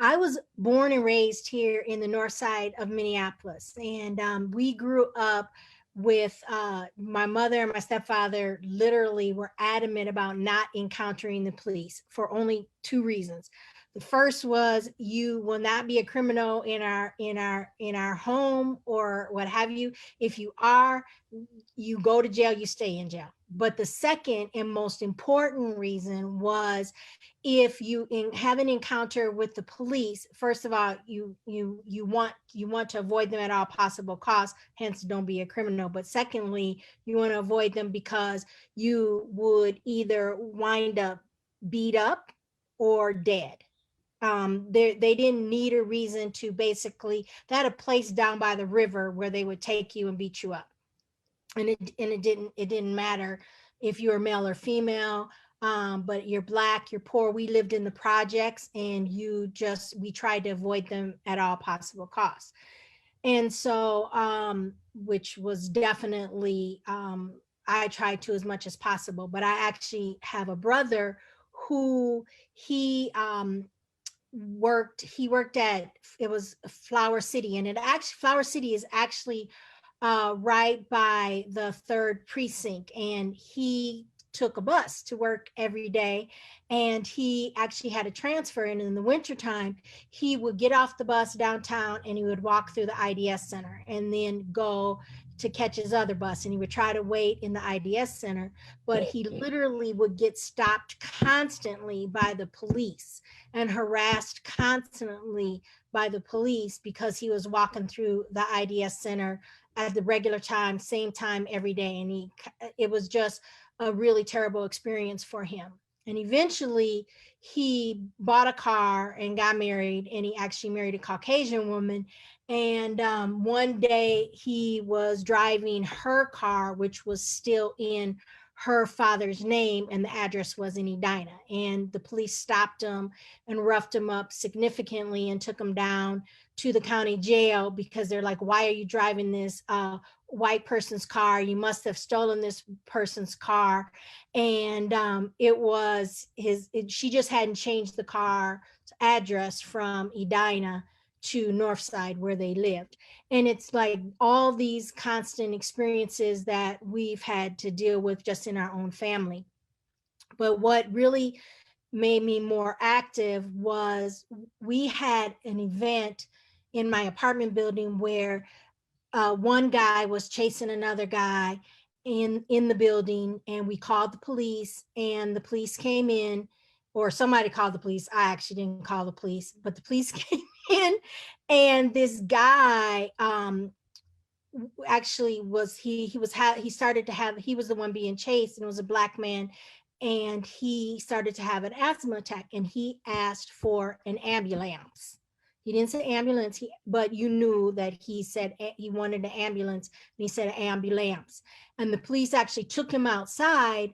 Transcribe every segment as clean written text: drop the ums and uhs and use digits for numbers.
I was born and raised here in the north side of Minneapolis, and we grew up with my mother and my stepfather literally were adamant about not encountering the police for only two reasons. The first was you will not be a criminal in our home or what have you. If you are, you go to jail, you stay in jail. But the second and most important reason was if you have an encounter with the police, first of all, you want to avoid them at all possible costs, hence don't be a criminal. But secondly, you want to avoid them because you would either wind up beat up or dead. They didn't need a reason to basically, they had a place down by the river where they would take you and beat you up. And it didn't matter if you were male or female, but you're Black, you're poor. We lived in the projects, and we tried to avoid them at all possible costs. And so, which was definitely, I tried to as much as possible. But I actually have a brother who worked at, it was Flower City, and Flower City is actually right by the 3rd precinct, and he took a bus to work every day, and he actually had a transfer, and in the wintertime he would get off the bus downtown and he would walk through the IDS center and then go to catch his other bus, and he would try to wait in the IDS center, but he literally would get stopped constantly by the police and harassed constantly by the police because he was walking through the IDS center at the regular time, same time every day. And it was just a really terrible experience for him. And eventually he bought a car and got married, and he actually married a Caucasian woman. And one day he was driving her car, which was still in her father's name, and the address was in Edina. And the police stopped him and roughed him up significantly and took him down to the county jail because they're like, why are you driving this white person's car? You must have stolen this person's car. And it was she just hadn't changed the car's address from Edina to Northside where they lived. And it's like all these constant experiences that we've had to deal with just in our own family. But what really made me more active was we had an event in my apartment building where one guy was chasing another guy in the building, and we called the police, and the police came in, or somebody called the police. I actually didn't call the police, but the police came in, and this guy actually was he started to have, he was the one being chased, and it was a Black man, and he started to have an asthma attack, and he asked for an ambulance. He didn't say ambulance, but you knew that he said he wanted an ambulance, and he said ambulance. And the police actually took him outside,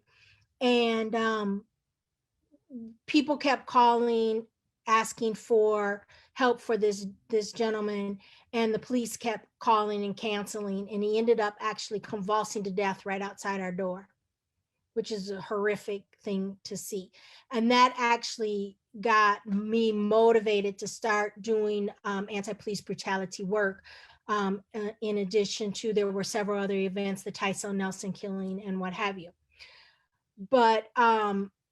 and people kept calling, asking for help for this gentleman, and the police kept calling and canceling, and he ended up actually convulsing to death right outside our door, which is a horrific thing to see. And that actually got me motivated to start doing anti-police brutality work. In addition to, there were several other events, the Tyso Nelson killing and what have you. But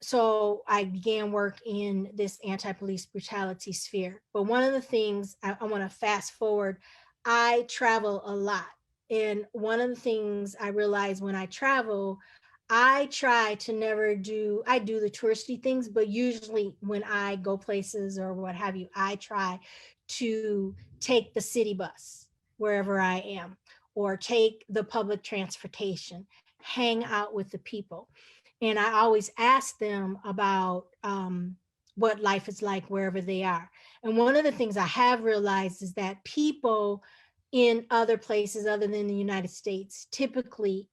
so I began work in this anti-police brutality sphere. But one of the things I want to fast forward, I travel a lot. And one of the things I realized when I travel, I try to never do, I do the touristy things, but usually when I go places or what have you, I try to take the city bus wherever I am, or take the public transportation, hang out with the people. And I always ask them about what life is like wherever they are. And one of the things I have realized is that people in other places other than the United States typically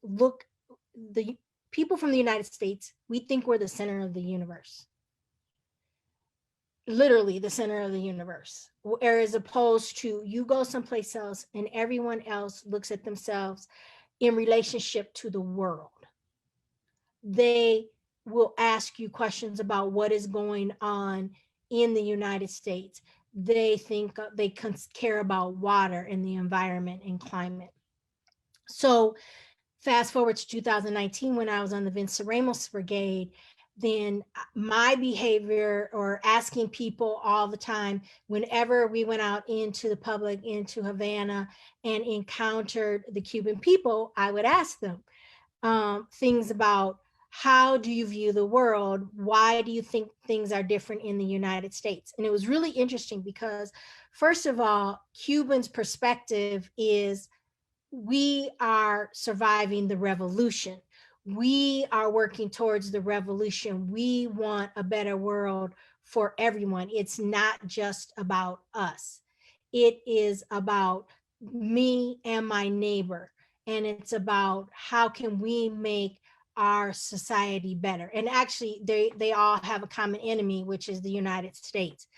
people from the United States, we think we're the center of the universe. Literally the center of the universe. Whereas opposed to, you go someplace else and everyone else looks at themselves in relationship to the world. They will ask you questions about what is going on in the United States. they think they care about water and the environment and climate. So fast forward to 2019, when I was on the Venceremos Brigade, then my behavior, or asking people all the time, whenever we went out into the public, into Havana, and encountered the Cuban people, I would ask them things about, how do you view the world? Why do you think things are different in the United States? And it was really interesting because, first of all, Cubans' perspective is, we are surviving the revolution. We are working towards the revolution. We want a better world for everyone. It's not just about us. It is about me and my neighbor. And it's about, how can we make our society better? And actually, they all have a common enemy, which is the United States.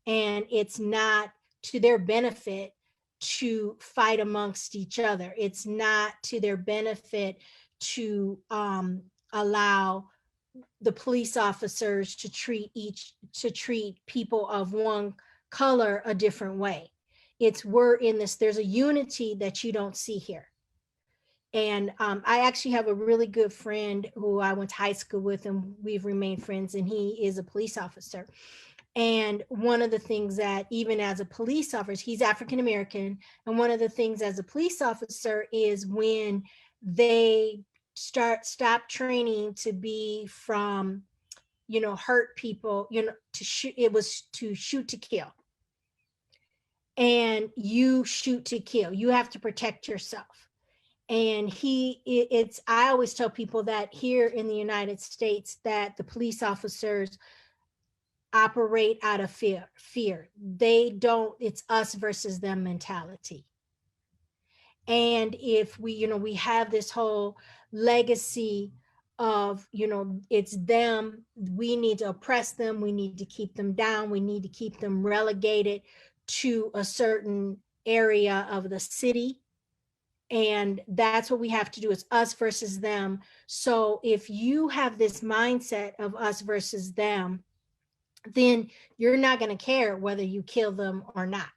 And it's not to their benefit to fight amongst each other. It's not to their benefit to allow the police officers to treat people of one color a different way. It's, we're in this, there's a unity that you don't see here. And I actually have a really good friend who I went to high school with, and we've remained friends, and he is a police officer. And one of the things that, even as a police officer, he's African American, and one of the things as a police officer is, when they stop training to be from, hurt people, to shoot, it was to shoot to kill. And you shoot to kill. You have to protect yourself. And I always tell people that here in the United States, that the police officers operate out of fear. They don't, it's us versus them mentality. And if we have this whole legacy of, it's them, we need to oppress them, we need to keep them down, we need to keep them relegated to a certain area of the city. And that's what we have to do, is us versus them. So if you have this mindset of us versus them, then you're not going to care whether you kill them or not.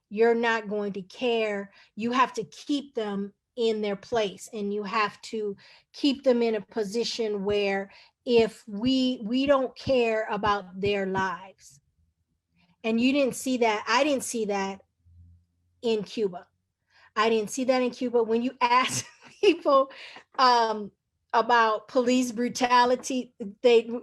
You're not going to care. You have to keep them in their place, and you have to keep them in a position where, if we don't care about their lives. And you didn't see that. I didn't see that in Cuba. I didn't see that in Cuba. When you ask people about police brutality,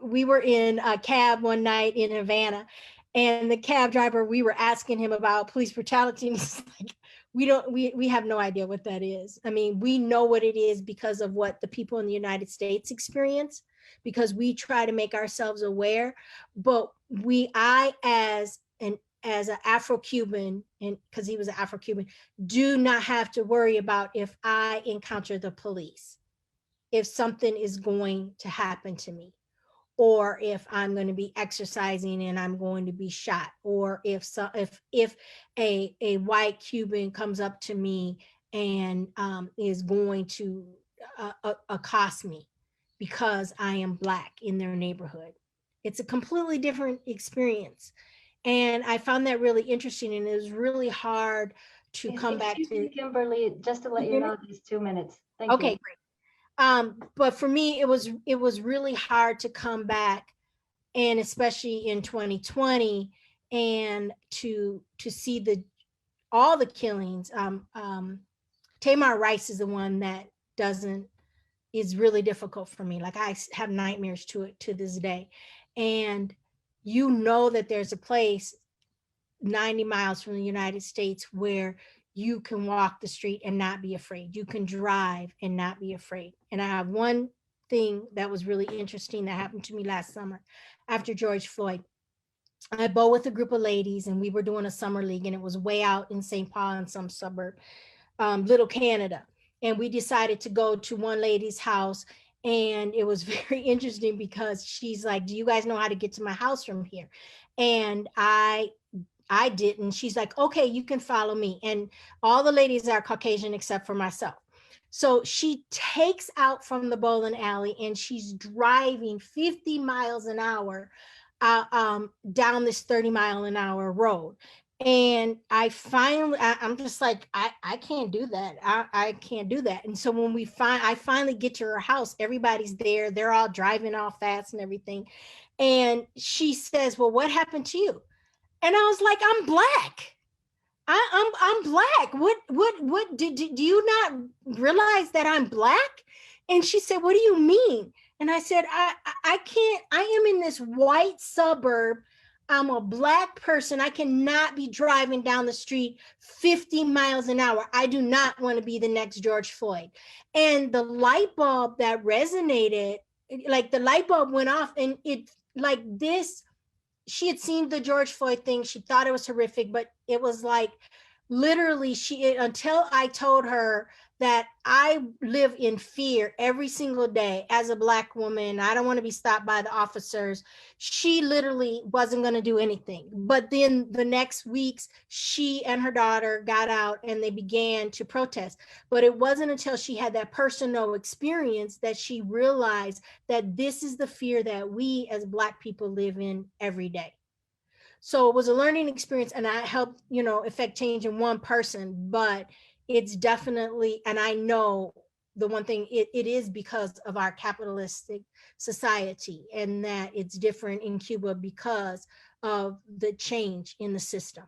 we were in a cab one night in Havana, and the cab driver, we were asking him about police brutality, and he's like, we have no idea what that is. I mean, we know what it is because of what the people in the United States experience, because we try to make ourselves aware. But I as an Afro-Cuban, and because he was an Afro-Cuban, do not have to worry about, if I encounter the police, if something is going to happen to me, or if I'm going to be exercising and I'm going to be shot, or if a white Cuban comes up to me and is going to accost me because I am Black in their neighborhood. It's a completely different experience. And I found that really interesting, and it was really hard to come back to. Kimberly, just to let you know, these 2 minutes. Thank you. Okay, great. But for me, it was really hard to come back, and especially in 2020, and to see all the killings. Tamar Rice is the one that is really difficult for me. Like, I have nightmares to this day. And that there's a place 90 miles from the United States where you can walk the street and not be afraid. You can drive and not be afraid. And I have one thing that was really interesting that happened to me last summer after George Floyd. I bowled with a group of ladies, and we were doing a summer league, and it was way out in St. Paul in some suburb, Little Canada. And we decided to go to one lady's house. And it was very interesting because she's like, do you guys know how to get to my house from here? And I didn't. She's like, okay, you can follow me. And all the ladies are Caucasian except for myself. So she takes out from the bowling alley, and she's driving 50 miles an hour down this 30-mile-an-hour road. And I'm just like, I can't do that. I can't do that. And so when I finally get to her house, everybody's there. They're all driving all fast and everything. And she says, well, what happened to you? And I was like, I'm black. I'm black. What do you not realize that I'm black? And she said, what do you mean? And I said, I can't, I am in this white suburb. I'm a black person. I cannot be driving down the street 50 miles an hour. I do not want to be the next George Floyd. And the light bulb that resonated, like the light bulb went off, and it like this, she had seen the George Floyd thing. She thought it was horrific, but it was like literally until I told her that I live in fear every single day as a black woman. I don't want to be stopped by the officers. She literally wasn't going to do anything. But then the next weeks, she and her daughter got out and they began to protest. But it wasn't until she had that personal experience that she realized that this is the fear that we as black people live in every day. So it was a learning experience, and I helped, affect change in one person, but it's definitely, and I know the one thing, it is because of our capitalistic society, and that it's different in Cuba because of the change in the system.